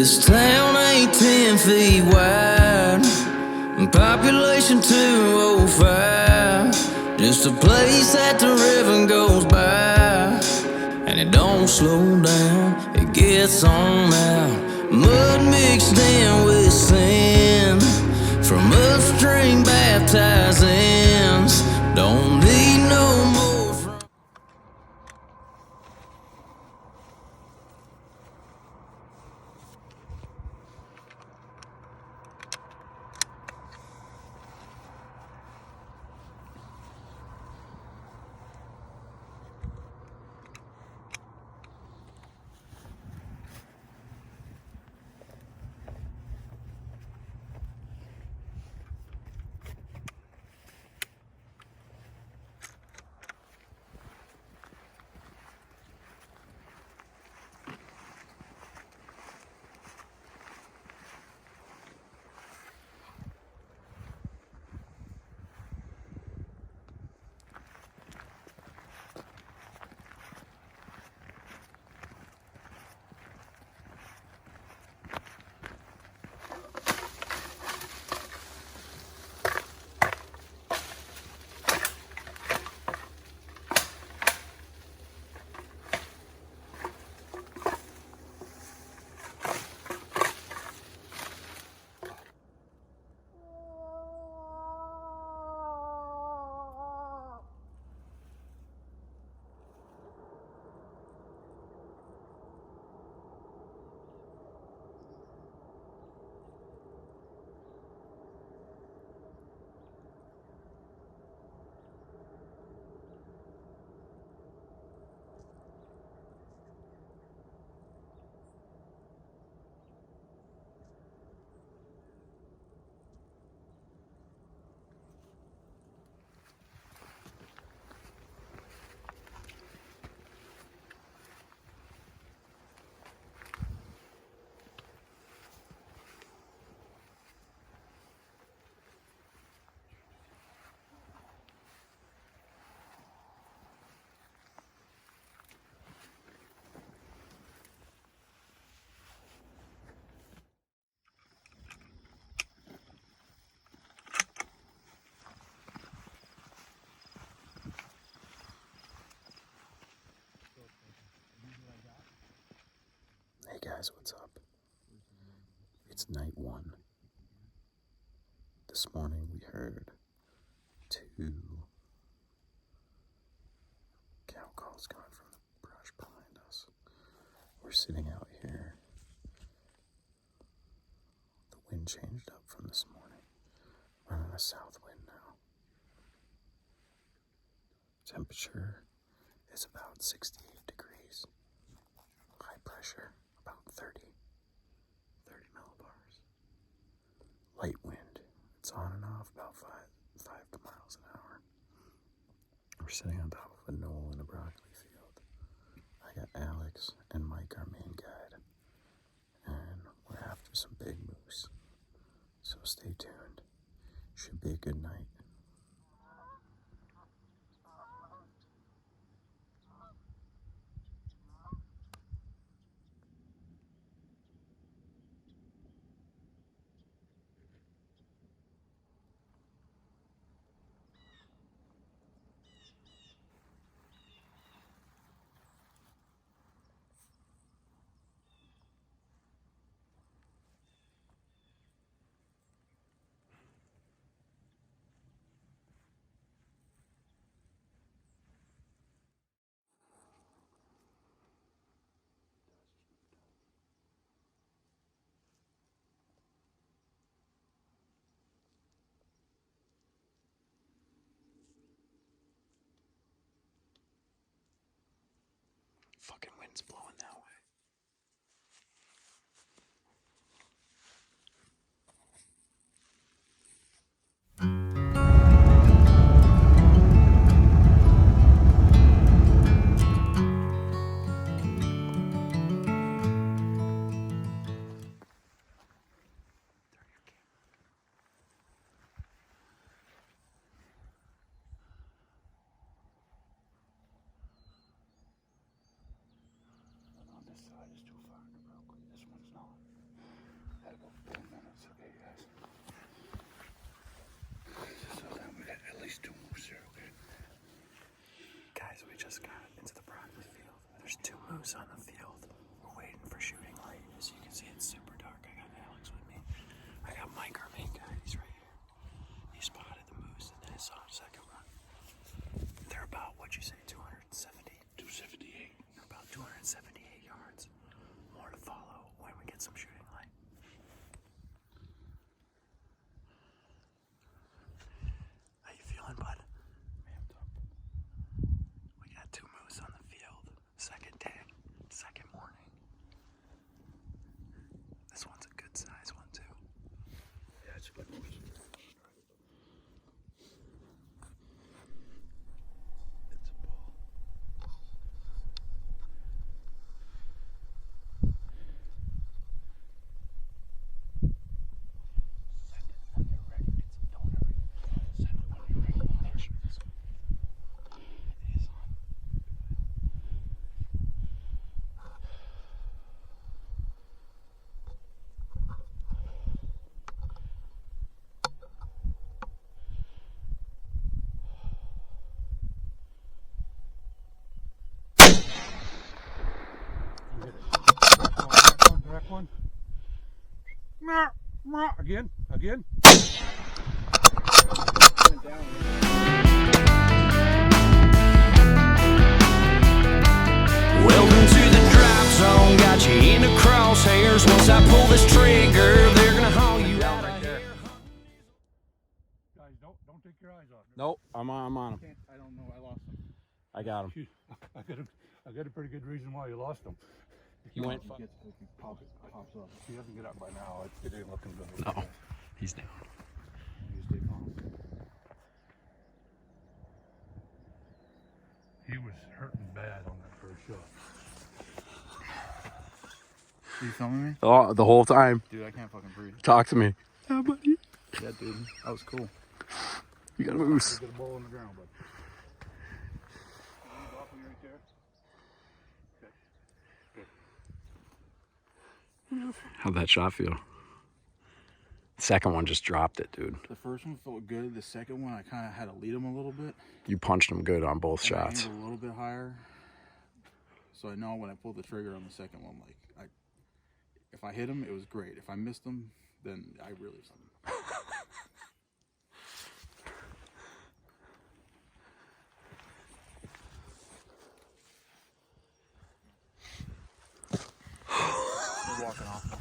This town ain't 10 feet wide, population 205. Just a place that the river goes by, and it don't slow down, it gets on out. Mud mixed in with sand from upstream baptized ends. Don't need no more from Hey guys, what's up? It's night one. This morning we heard 2 cow calls coming from the brush behind us. We're sitting out here. The wind changed up from this morning. We're in a south wind now. Temperature is about 68 degrees. High pressure about 30 millibars. Light wind, it's on and off about 5 miles an hour. We're sitting on top of a knoll in a broccoli field. I got Alex and Mike, our main guide, and we're after some big moose. So stay tuned. Should be a good night. Fucking wind's blowing that way. On this side is too far to broccoli. This one's not. just got into the broccoli field. There's 2 moose on the field. We're waiting for shooting light. As you can see, it's super dark. I got Alex with me. I got Mike, our main guy. He's right here. He spotted the moose and then he saw the second one. They're about, what'd you say, 270? 278. They're about 278 yards. More to follow when we get some shooting light. How you feeling, bud? We got 2 moose on the field. Second day, second morning. This one's a good size one too. Yeah, it's a good moose. It's a bull. Send it when you're ready. Don't hurry. Send it when you're ready. Make sure it's it is on. Direct one. Again. Welcome to the drop zone, got you in the crosshairs. Once I pull this trigger, they're gonna haul you out right there. Guys, don't take your eyes off him. Nope, I'm on him. I don't know. I lost him. I got him. Shoot, I got a pretty good reason why you lost him. He went. If he pops up. If he doesn't get up by now, it ain't looking good. No, he's down. You stay calm. He was hurting bad on that first shot. Are you filming me? Oh, the whole time. Dude, I can't fucking breathe. Talk to me. Yeah, buddy. Yeah, dude. That was cool. You got a moose. Get a ball on the ground, bud. Right there. How'd that shot feel? Second one just dropped it, dude. The first one felt good. The second one, I kind of had to lead him a little bit. You punched him good on both And shots. I aimed a little bit higher. So I know when I pulled the trigger on the second one, like, if I hit him, it was great. If I missed him, then I really missed him. He's walking off now.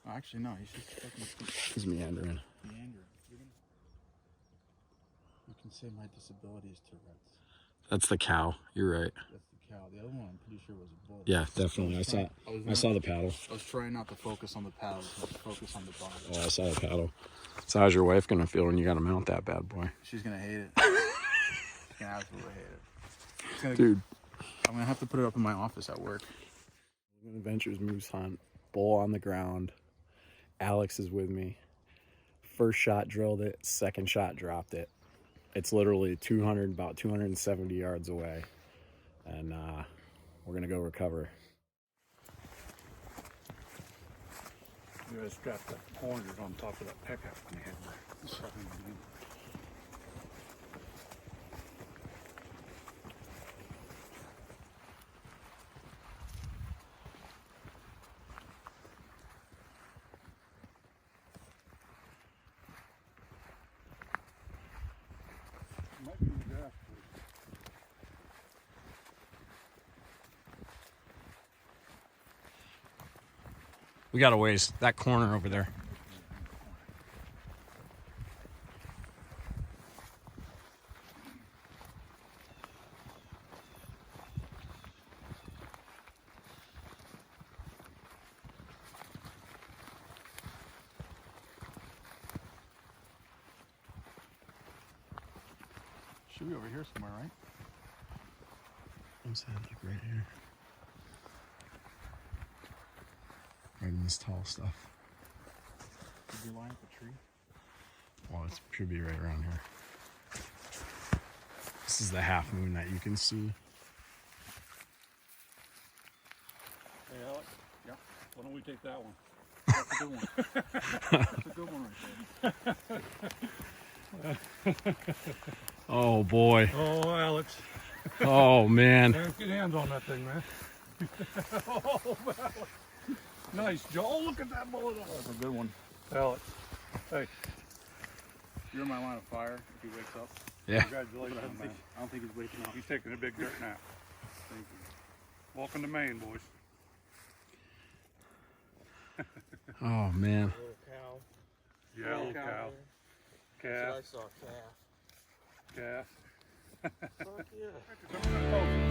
Oh, actually, no. He's just fucking He's meandering. meandering. You can say my disability is Tourette's. That's the cow. You're right. That's the cow. The other one, I'm pretty sure was a bull. Yeah, definitely. I saw the paddle. I was trying not to focus on the paddle, but to focus on the body. Oh, I saw the paddle. So how's your wife gonna feel when you gotta mount that bad boy? She's gonna hate it. She's gonna absolutely hate it. It's gonna, Dude. I'm gonna have to put it up in my office at work. Adventures moose hunt. Bull on the ground. Alex is with me. First shot drilled it. Second shot dropped it. It's literally about 270 yards away. And we're gonna go recover. You guys got the horns on top of that pickup when you had the second one. Might be in the grass, please. We got a ways. That corner over there. Should be over here somewhere, right? I'm saying like right here. Right in this tall stuff. Did you line up a tree? Well, it should be right around here. This is the half moon that you can see. Hey, Alex. Yeah. Why don't we take that one? That's a good one. That's a good one right there. Oh boy. Oh, Alex. Oh man. Man, get hands on that thing, man. Oh, Alex. Nice, Joe. Look at that bullet. That's a good one. Alex. Hey, You're in my line of fire if he wakes up. Yeah. congratulations, man. I don't think he's waking up. He's taking a big dirt nap. Thank you. Welcome to Maine, boys. Oh man. Little cow. Yeah, little cow. That's Calf. what I saw, calf. Calf. Fuck yeah. Come to the post.